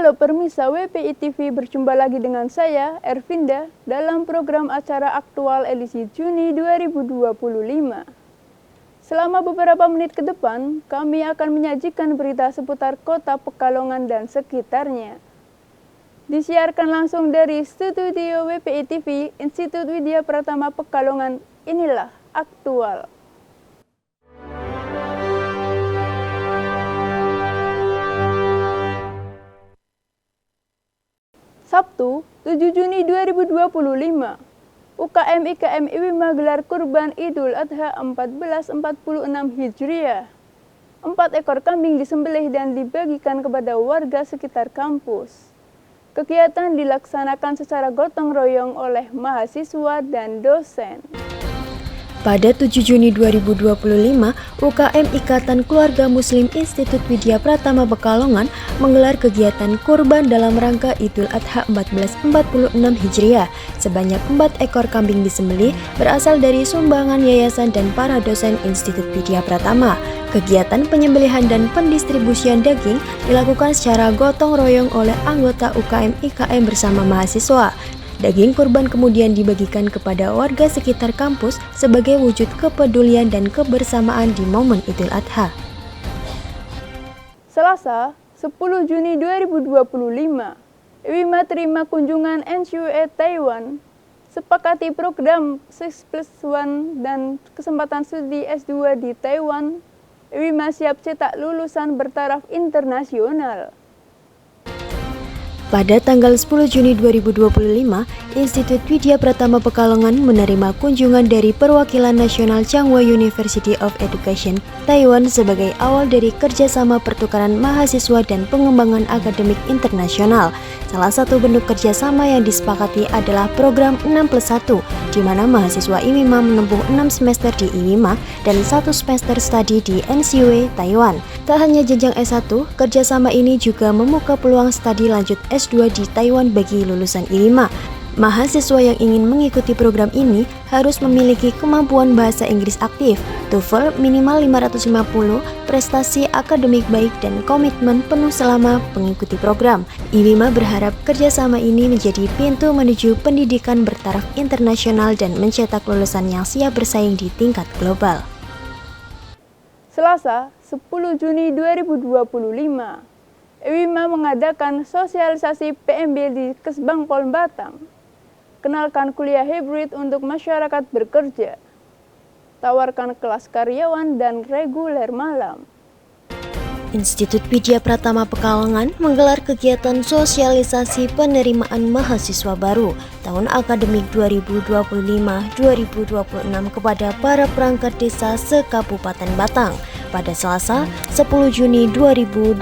Halo Permisa WPI TV, berjumpa lagi dengan saya, Ervinda, dalam program acara aktual edisi Juni 2025. Selama beberapa menit ke depan, kami akan menyajikan berita seputar kota Pekalongan dan sekitarnya. Disiarkan langsung dari studio WPI TV, Institut Widya Pratama Pekalongan, inilah aktual. Sabtu, 7 Juni 2025, UKM IKM IWIMA gelar kurban Idul Adha 1446 Hijriah. 4 ekor kambing disembelih dan dibagikan kepada warga sekitar kampus. Kegiatan dilaksanakan secara gotong royong oleh mahasiswa dan dosen. Pada 7 Juni 2025, UKM Ikatan Keluarga Muslim Institut Widya Pratama Pekalongan menggelar kegiatan kurban dalam rangka Idul Adha 1446 Hijriah. Sebanyak 4 ekor kambing disembelih berasal dari sumbangan yayasan dan para dosen Institut Widya Pratama. Kegiatan penyembelihan dan pendistribusian daging dilakukan secara gotong royong oleh anggota UKM IKM bersama mahasiswa. Daging kurban kemudian dibagikan kepada warga sekitar kampus sebagai wujud kepedulian dan kebersamaan di momen Idul Adha. Selasa, 10 Juni 2025, IWIMA terima kunjungan NCUE Taiwan, sepakati program 6+1 dan kesempatan studi S2 di Taiwan. IWIMA siap cetak lulusan bertaraf internasional. Pada tanggal 10 Juni 2025, Institut Widya Pratama Pekalongan menerima kunjungan dari perwakilan nasional Changhua University of Education, Taiwan sebagai awal dari kerjasama pertukaran mahasiswa dan pengembangan akademik internasional. Salah satu bentuk kerjasama yang disepakati adalah program 6+1, di mana mahasiswa IWIMA menempuh 6 semester di IWIMA dan 1 semester studi di NCUE, Taiwan. Tak hanya jenjang S1, kerjasama ini juga membuka peluang studi lanjut S2 di Taiwan bagi lulusan IWIMA. Mahasiswa yang ingin mengikuti program ini harus memiliki kemampuan bahasa Inggris aktif, TOEFL minimal 550, prestasi akademik baik, dan komitmen penuh selama mengikuti program. IWIMA berharap kerjasama ini menjadi pintu menuju pendidikan bertaraf internasional dan mencetak lulusan yang siap bersaing di tingkat global. Selasa, 10 Juni 2025, IWIMA mengadakan sosialisasi PMB di Kesbangpol Batang. Kenalkan kuliah hibrid untuk masyarakat bekerja. Tawarkan kelas karyawan dan reguler malam. Institut Widya Pratama Pekalongan menggelar kegiatan sosialisasi penerimaan mahasiswa baru tahun akademik 2025-2026 kepada para perangkat desa se-Kabupaten Batang pada Selasa 10 Juni 2025.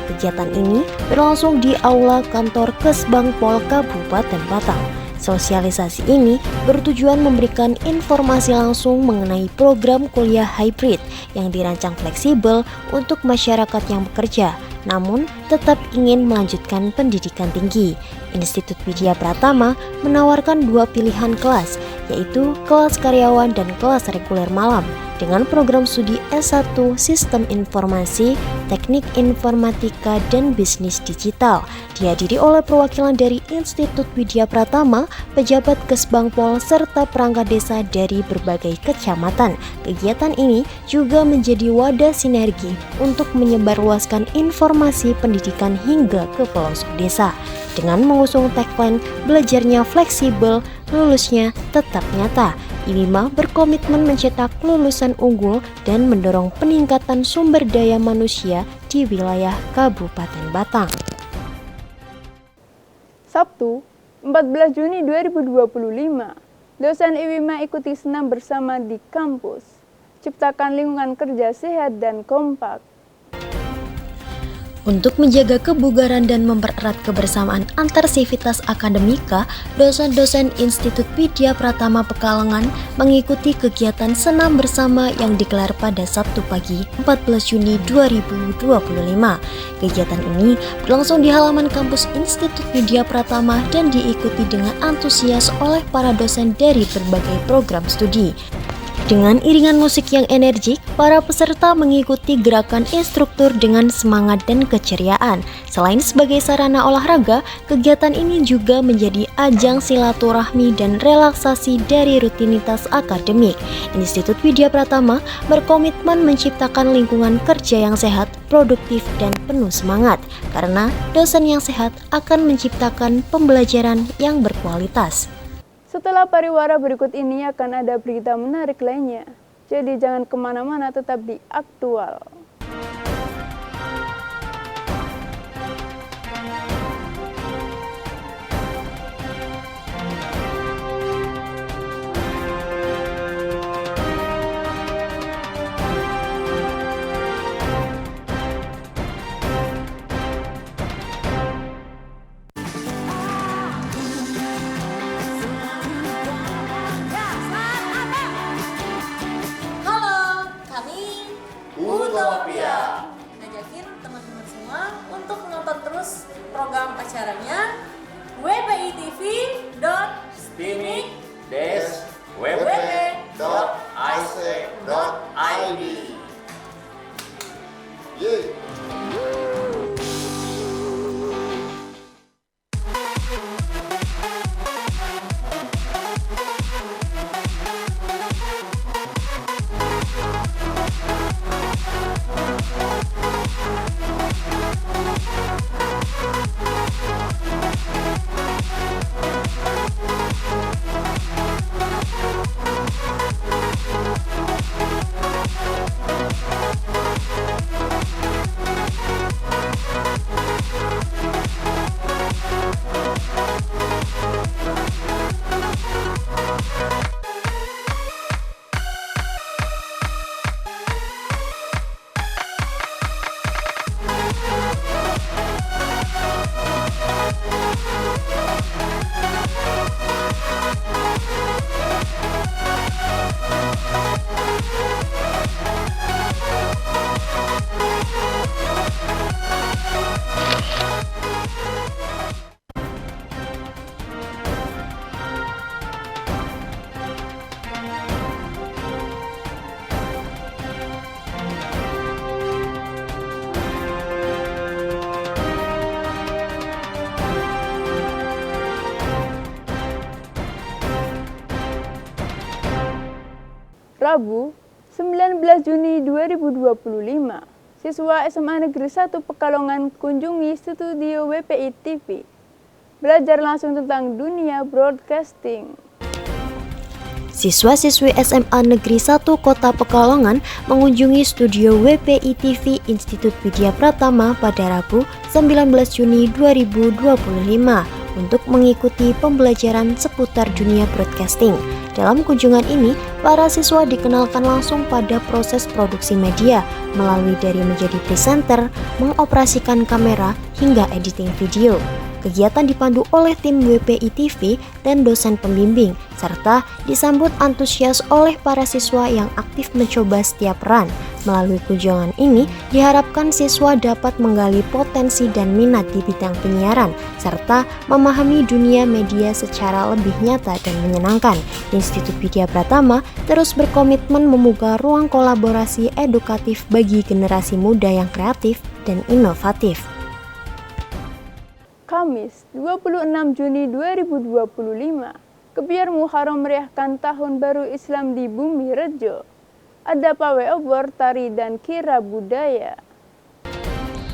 Kegiatan ini berlangsung di Aula Kantor Kesbangpol Kabupaten Batang. Sosialisasi ini bertujuan memberikan informasi langsung mengenai program kuliah hybrid yang dirancang fleksibel untuk masyarakat yang bekerja, namun tetap ingin melanjutkan pendidikan tinggi. Institut Widya Pratama menawarkan 2 pilihan kelas, yaitu kelas karyawan dan kelas reguler malam. Dengan program studi S1 Sistem Informasi, Teknik Informatika, dan Bisnis Digital, dihadiri oleh perwakilan dari Institut Widya Pratama, pejabat Kesbangpol, serta perangkat desa dari berbagai kecamatan. Kegiatan ini juga menjadi wadah sinergi untuk menyebarluaskan informasi pendidikan hingga ke pelosok desa. Dengan mengusung tagline "Belajarnya fleksibel, lulusnya tetap nyata", IWIMA berkomitmen mencetak lulusan unggul dan mendorong peningkatan sumber daya manusia di wilayah Kabupaten Batang. Sabtu, 14 Juni 2025, dosen IWIMA ikuti senam bersama di kampus. Ciptakan lingkungan kerja sehat dan kompak. Untuk menjaga kebugaran dan mempererat kebersamaan antar sivitas akademika, dosen-dosen Institut Widya Pratama Pekalongan mengikuti kegiatan senam bersama yang digelar pada Sabtu pagi 14 Juni 2025. Kegiatan ini berlangsung di halaman kampus Institut Widya Pratama dan diikuti dengan antusias oleh para dosen dari berbagai program studi. Dengan iringan musik yang energik, para peserta mengikuti gerakan instruktur dengan semangat dan keceriaan. Selain sebagai sarana olahraga, kegiatan ini juga menjadi ajang silaturahmi dan relaksasi dari rutinitas akademik. Institut Widya Pratama berkomitmen menciptakan lingkungan kerja yang sehat, produktif, dan penuh semangat. Karena dosen yang sehat akan menciptakan pembelajaran yang berkualitas. Setelah pariwara berikut ini akan ada berita menarik lainnya. Jadi jangan kemana-mana, tetap di Aktual. Utopia. Ngajakin teman-teman semua untuk menonton terus program acaranya wpitv.streaming-wp.ic.id. Rabu, 19 Juni 2025, siswa SMA Negeri 1 Pekalongan kunjungi studio WPI TV. Belajar langsung tentang dunia broadcasting. Siswa-siswi SMA Negeri 1 Kota Pekalongan mengunjungi studio WPI TV Institut Widya Pratama pada Rabu 19 Juni 2025 untuk mengikuti pembelajaran seputar dunia broadcasting. Dalam kunjungan ini, para siswa dikenalkan langsung pada proses produksi media, melalui dari menjadi presenter, mengoperasikan kamera, hingga editing video. Kegiatan dipandu oleh tim WPI TV dan dosen pembimbing, serta disambut antusias oleh para siswa yang aktif mencoba setiap peran. Melalui kunjungan ini, diharapkan siswa dapat menggali potensi dan minat di bidang penyiaran, serta memahami dunia media secara lebih nyata dan menyenangkan. Institut Widya Pratama terus berkomitmen membuka ruang kolaborasi edukatif bagi generasi muda yang kreatif dan inovatif. Kamis, 26 Juni 2025, Gebyar Muharram meriahkan Tahun Baru Islam di Bumi Rejo. Ada pawai obor, tari, dan kirab budaya.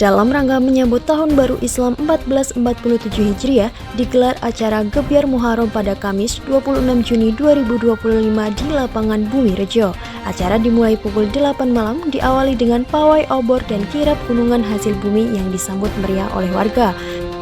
Dalam rangka menyambut Tahun Baru Islam 1447 Hijriah, digelar acara Gebyar Muharram pada Kamis 26 Juni 2025 di lapangan Bumi Rejo. Acara dimulai pukul 8 malam, diawali dengan pawai obor dan kirab gunungan hasil bumi yang disambut meriah oleh warga.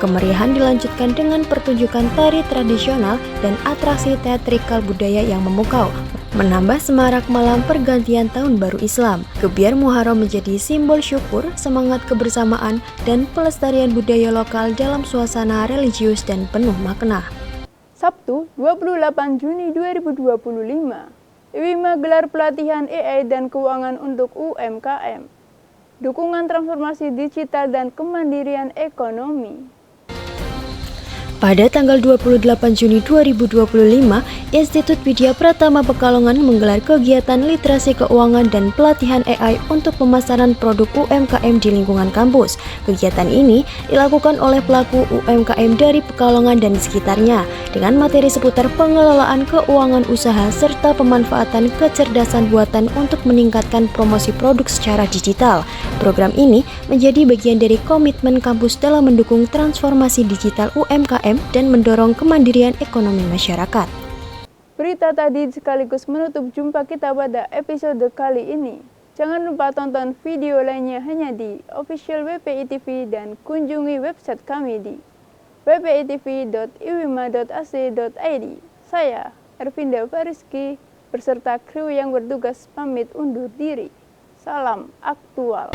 Kemeriahan dilanjutkan dengan pertunjukan tari tradisional dan atraksi teatrikal budaya yang memukau, menambah semarak malam pergantian Tahun Baru Islam. Gebyar Muharram menjadi simbol syukur, semangat kebersamaan, dan pelestarian budaya lokal dalam suasana religius dan penuh makna. Sabtu, 28 Juni 2025, IWIMA gelar pelatihan AI dan keuangan untuk UMKM. Dukungan transformasi digital dan kemandirian ekonomi. Pada tanggal 28 Juni 2025, Institut Widya Pratama Pekalongan menggelar kegiatan literasi keuangan dan pelatihan AI untuk pemasaran produk UMKM di lingkungan kampus. Kegiatan ini dilakukan oleh pelaku UMKM dari Pekalongan dan sekitarnya dengan materi seputar pengelolaan keuangan usaha serta pemanfaatan kecerdasan buatan untuk meningkatkan promosi produk secara digital. Program ini menjadi bagian dari komitmen kampus dalam mendukung transformasi digital UMKM dan mendorong kemandirian ekonomi masyarakat. Berita tadi sekaligus menutup jumpa kita pada episode kali ini. Jangan lupa tonton video lainnya hanya di official WPI TV dan kunjungi website kami di wpitv.iwima.ac.id. Saya, Ervinda Fariski, beserta kru yang bertugas pamit undur diri. Salam aktual.